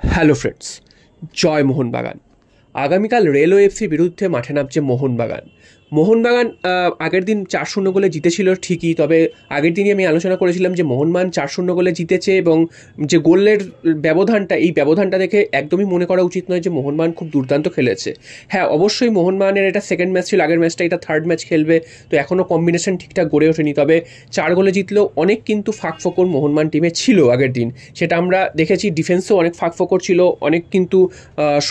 Hello friends, জয় মোহনবাগান। আগামীকাল railway এফসির বিরুদ্ধে মাঠে নামছে মোহনবাগান। মোহনবাগান আগের দিন 4-0 গোলে জিতেছিল ঠিকই, তবে আগের দিনই আমি আলোচনা করেছিলাম যে মোহনবাগান 4-0 গোলে জিতেছে এবং যে গোলের ব্যবধানটা, এই ব্যবধানটা দেখে একদমই মনে করা উচিত নয় যে মোহনবাগান খুব দুর্দান্ত খেলেছে। হ্যাঁ, অবশ্যই মোহনবাগানের এটা সেকেন্ড ম্যাচ ছিল, আগের ম্যাচটা এটা থার্ড ম্যাচ খেলবে, তো এখনও কম্বিনেশন ঠিকঠাক গড়ে ওঠেনি। তবে 4 গোলে জিতলেও অনেক কিন্তু ফাঁকফোকর মোহনবাগান টিমে ছিল আগের দিন, সেটা আমরা দেখেছি। ডিফেন্সেও অনেক ফাঁকফোকর ছিল, অনেক কিন্তু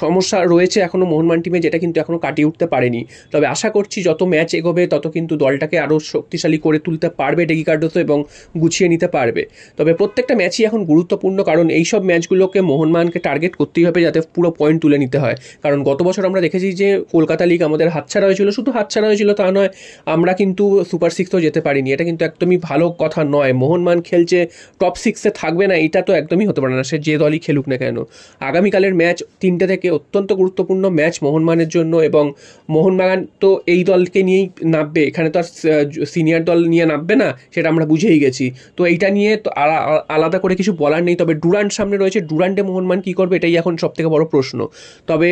সমস্যা রয়েছে এখনও মোহনবাগান টিমে, যেটা কিন্তু এখনও কাটিয়ে উঠতে পারেনি। তবে আশা করছি যত ম্যাচ এগোবে তত কিন্তু দলটাকে আরও শক্তিশালী করে তুলতে পারবে ডেগি কার্ডোসো এবং গুছিয়ে নিতে পারবে। তবে প্রত্যেকটা ম্যাচই এখন গুরুত্বপূর্ণ, কারণ এইসব ম্যাচগুলোকে মোহনবাগানকে টার্গেট করতেই হবে যাতে পুরো পয়েন্ট তুলে নিতে হয়। কারণ গত বছর আমরা দেখেছি যে কলকাতা লিগ আমাদের হাতছাড়া হয়েছিল, শুধু হাতছাড়া হয়েছিল তা নয়, আমরা কিন্তু সুপার সিক্সও যেতে পারিনি। এটা কিন্তু একদমই ভালো কথা নয়। মোহনবাগান খেলছে, টপ সিক্সে থাকবে না, এটা তো একদমই হতে পারে না, সে যে দলই খেলুক না কেন। আগামীকালের ম্যাচ 3টে থেকে অত্যন্ত গুরুত্বপূর্ণ ম্যাচ মোহনবাগানের জন্য, এবং মোহনবাগান তো এই দলকে নিয়েই নামবে, এখানে তো আর সিনিয়র দল নিয়ে নামবে না, সেটা আমরা বুঝেই গেছি। তো এইটা নিয়ে তো আলাদা করে কিছু বলার নেই। তবে ডুরান্ট সামনে রয়েছে, ডুরান্টে মোহনবাগান কী করবে এটাই এখন সবথেকে বড় প্রশ্ন। তবে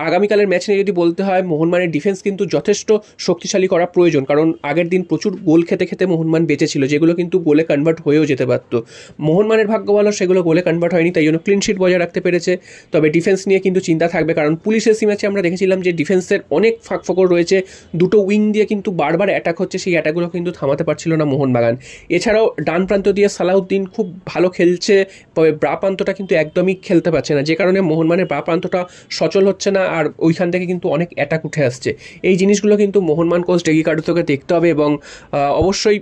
আগামীকালের ম্যাচ নিয়ে যদি বলতে হয়, মোহনবাগানের ডিফেন্স কিন্তু যথেষ্ট শক্তিশালী করা প্রয়োজন, কারণ আগের দিন প্রচুর গোল খেতে খেতে মোহনবাগান বেঁচেছিল, যেগুলো কিন্তু গোলে কনভার্ট হয়েও যেতে পারতো। মোহনবাগানের ভাগ্য ভালো, সেগুলো গোলে কনভার্ট হয়নি, তাই জন্য ক্লিনশিট বজায় রাখতে পেরেছে। তবে ডিফেন্স নিয়ে কিন্তু চিন্তা থাকবে, কারণ পুলিশ এসি ম্যাচে আমরা দেখেছিলাম যে ডিফেন্সের অনেক ফাঁকফোকর রয়েছে, দুটো উইং দিয়ে কিন্তু বারবার অ্যাটাক হচ্ছে, সেই অ্যাটাকগুলো কিন্তু থামাতে পারছিল না মোহনবাগান। এছাড়াও ডান প্রান্ত দিয়ে সালাউদ্দিন খুব ভালো খেলছে, তবে ব্রা প্রান্তটা কিন্তু একদমই খেলতে পারছে না, যে কারণে মোহনবাগানের ব্রা প্রান্তটা সচল হচ্ছে না, আর ওইখান থেকে কিন্তু অনেক অ্যাটাক উঠে আসছে। এই জিনিসগুলো কিন্তু মোহনবাগান কোচ ডেগি কার্ডোসোকে দেখতে হবে, এবং অবশ্যই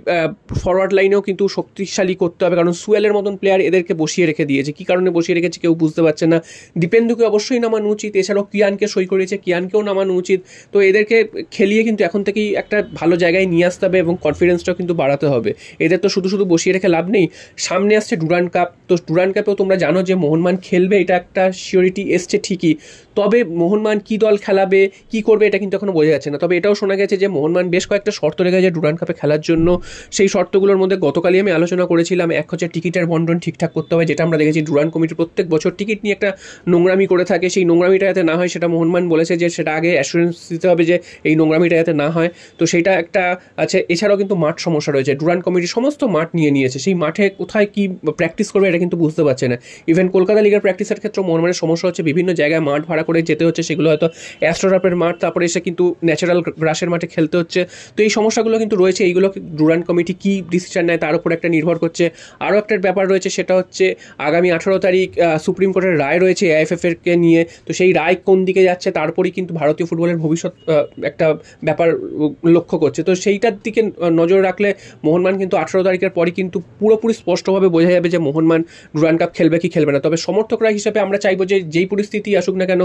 ফরওয়ার্ড লাইনেও কিন্তু শক্তিশালী করতে হবে, কারণ সুয়েলের মতন প্লেয়ার এদেরকে বসিয়ে রেখে দিয়েছে। কী কারণে বসিয়ে রেখেছে কেউ বুঝতে পারছে না। দীপেন্দুকে অবশ্যই নামানো উচিত, এছাড়াও কিয়ানকে সই করেছে, কিয়ানকেও নামানো উচিত। তো এদেরকে খেলিয়ে কিন্তু এখন থেকেই একটা ভালো জায়গায় নিয়ে আসতে হবে, এবং কনফিডেন্সটাও কিন্তু বাড়াতে হবে। এদের তো শুধু শুধু বসিয়ে রেখে লাভ নেই। সামনে আসছে ডুরান্ড কাপ, তো ডুরান্ড কাপেও তোমরা জানো যে মোহনবাগান খেলবে, এটা একটা সিওরিটি এসছে ঠিকই। তবে মোহনবাগান কী দল খেলাবে, কী করবে, এটা কিন্তু এখনও বোঝা যাচ্ছে না। তবে এটাও শোনা গেছে যে মোহনবাগান বেশ কয়েকটা শর্ত রেখেছে ডুরান্ড কাপে খেলার জন্য। সেই শর্তগুলোর মধ্যে গতকালই আমি আলোচনা করেছিলাম। এক হচ্ছে টিকিটের বন্টন ঠিকঠাক করতে হবে, যেটা আমরা দেখেছি ডুরান্ড কমিটি প্রত্যেক বছর টিকিট নিয়ে একটা নোংরামি করে থাকে। সেই নোংরামিটা যাতে না হয় সেটা মোহনবাগান বলেছে যে সেটা আগে অ্যাসুরেন্স দিতে হবে যে এই নোংরামিটা যাতে না হয়, তো সেইটা একটা আছে। এছাড়াও কিন্তু মাঠ সমস্যা রয়েছে, ডুরান্ড কমিটি সমস্ত মাঠ নিয়ে নিয়েছে, সেই মাঠে কোথায় কী প্র্যাকটিস করবে এটা কিন্তু বুঝতে পারছে না। ইভেন কলকাতা লিগের প্র্যাকটিসের ক্ষেত্রেও মোহনবাগানের সমস্যা হচ্ছে, বিভিন্ন জায়গায় মাঠ ভাড়া করে যেতে হচ্ছে, সেগুলো হয়তো অ্যাস্ট্রোটার্ফের মাঠ, তারপরে এসে কিন্তু ন্যাচারাল গ্রাসের মাঠে খেলতে হচ্ছে। তো এই সমস্যাগুলো কিন্তু রয়েছে, এইগুলো ডুরান্ড কমিটি কী ডিসিশন নেয় তার উপর একটা নির্ভর করছে। আরও একটা ব্যাপার রয়েছে, সেটা হচ্ছে আগামী 18 তারিখ সুপ্রিম কোর্টের রায় রয়েছে এআইএফএফকে নিয়ে, তো সেই রায় কোন দিকে যাচ্ছে তারপরেই কিন্তু ভারতীয় ফুটবলের ভবিষ্যৎ একটা ব্যাপার লক্ষ্য করছে। তো সেইটার দিকে নজর রাখলে মোহনবাগান কিন্তু 18 তারিখের পরই কিন্তু পুরোপুরি স্পষ্টভাবে বোঝা যাবে যে মোহনবাগান ডুরান্ড কাপ খেলবে কি খেলবে না। তবে সমর্থকরা হিসেবে আমরা চাইবো যে যেই পরিস্থিতি আসুক না কেন,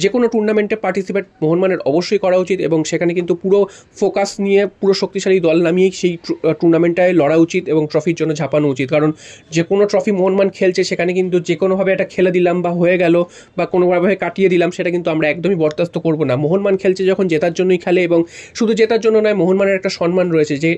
যে কোনো টুর্নামেন্টে পার্টিসিপেট মোহনবাগানের অবশ্যই করা উচিত, এবং সেখানে কিন্তু পুরো ফোকাস নিয়ে পুরো শক্তিশালী দল নামিয়েই সেই টুর্নামেন্টটায় লড়া উচিত এবং ট্রফির জন্য ঝাঁপানো উচিত। কারণ যে কোনো ট্রফি মোহনবাগান খেলছে, সেখানে কিন্তু যে কোনোভাবে এটা খেলে দিলাম বা হয়ে গেল বা কোনোভাবে কাটিয়ে দিলাম, সেটা কিন্তু আমরা একদমই বরদাস্ত করবো না। মোহনবাগান খেলছে যখন জেতার জন্যই খেলে, এবং শুধু জেতার জন্য নয়, মোহনবাগানের একটা সম্মান রয়েছে যে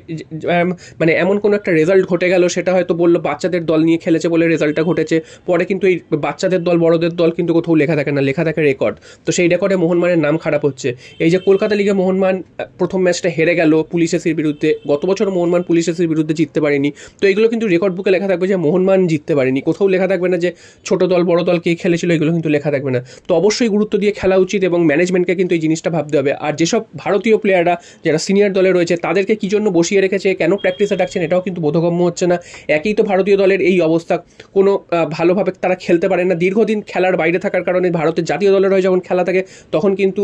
মানে এমন কোনো একটা রেজাল্ট ঘটে গেল, সেটা হয়তো বললো বাচ্চাদের দল নিয়ে খেলেছে বলে রেজাল্টটা ঘটেছে, পরে কিন্তু এই বাচ্চাদের দল বড়দের দল কিন্তু কোথাও লেখা থাকে না, লেখা থাকে রেকর্ড। তো সেই রেকর্ডে মোহনবাগানের নাম খারাপ হচ্ছে। এই যে কলকাতা লিগে মোহনবাগান প্রথম ম্যাচটা হেরে গেল পুলিশ এসির বিরুদ্ধে, গত বছর মোহনবাগান পুলিশ এসির বিরুদ্ধে জিততে পারেনি, তো এগুলো কিন্তু রেকর্ড বুকে লেখা থাকবে যে মোহনবাগান জিততে পারেনি, কোথাও লেখা থাকবে না যে ছোট দল বড় দল কে খেলেছিল, এগুলো কিন্তু লেখা থাকবে না। তো অবশ্যই গুরুত্ব দিয়ে খেলা উচিত, এবং ম্যানেজমেন্টকে কিন্তু এই জিনিসটা ভাবতে হবে। আর যেসব ভারতীয় প্লেয়াররা যারা সিনিয়র দলে রয়েছে তাদেরকে কী জন্য বসিয়ে রেখেছে, কেন প্র্যাকটিসে ডাকছেন, এটাও কিন্তু বোধগম্য হচ্ছে না। একই তো ভারতীয় দলের এই অবস্থা, কোনো ভালোভাবে তারা খেলতে পারে না, দীর্ঘদিন খেলার বাইরে থাকার কারণে। ভারতের জাতীয় দলের হয়ে যখন খেলা থাকে তখন কিন্তু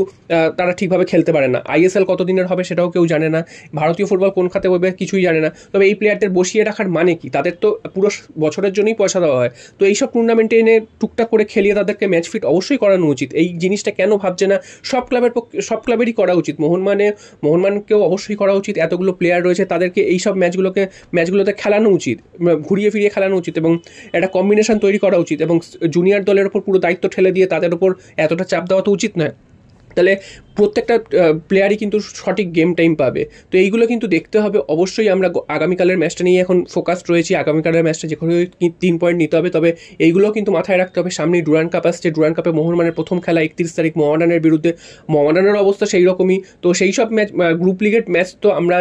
তারা ঠিকভাবে খেলতে পারে না। আইএসএল কতদিনের হবে সেটাও কেউ জানে না, ভারতীয় ফুটবল কোন খাতে হবে কিছুই জানে না। তবে এই প্লেয়ারদের বসিয়ে রাখার মানে কি, তাদের তো পুরো বছরের জন্যই পয়সা দেওয়া হয়, তো এইসব টুর্নামেন্টে এনে টুকটাক করে খেলিয়ে তাদেরকে ম্যাচ ফিট অবশ্যই করানো উচিত। এই জিনিসটা কেন ভাবছে না, সব ক্লাবের পক্ষে, সব ক্লাবেরই করা উচিত। মোহনবাগানকেও অবশ্যই করা উচিত, এতগুলো প্লেয়ার রয়েছে তাদেরকে এইসব ম্যাচগুলোতে খেলানো উচিত, ঘুরিয়ে ফিরিয়ে খেলানো উচিত, এবং একটা কম্বিনেশন তৈরি করা উচিত, এবং জুনিয়র দলের ওপর পুরো দায়িত্ব ঠেলে দিয়ে তাদের ওপর এতটা চাপ দেওয়া তো উচিত নয়। তাহলে প্রত্যেকটা প্লেয়ারই কিন্তু সঠিক গেম টাইম পাবে। তো এইগুলো কিন্তু দেখতে হবে অবশ্যই। আমরা আগামীকালের ম্যাচটা নিয়ে এখন ফোকাসড রয়েছি, আগামীকালের ম্যাচটা যেখানে 3 পয়েন্ট নিতে হবে। তবে এইগুলোও কিন্তু মাথায় রাখতে হবে, সামনে ডুরান্ড কাপ আসছে, ডুরান্ড কাপে মোহনবাগানের প্রথম খেলা 31 তারিখ মোহামেডানের বিরুদ্ধে। মোহামেডানের অবস্থা সেই রকমই, তো সেই সব ম্যাচ, গ্রুপ লিগের ম্যাচ তো আমরা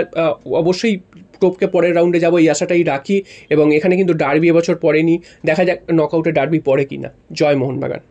অবশ্যই টপকে পরের রাউন্ডে যাবো এই আশাটাই রাখি। এবং এখানে কিন্তু ডার্বি এবছর পড়েনি, দেখা যাক নকআউটে ডার্বি পড়ে কিনা। জয় মোহনবাগান।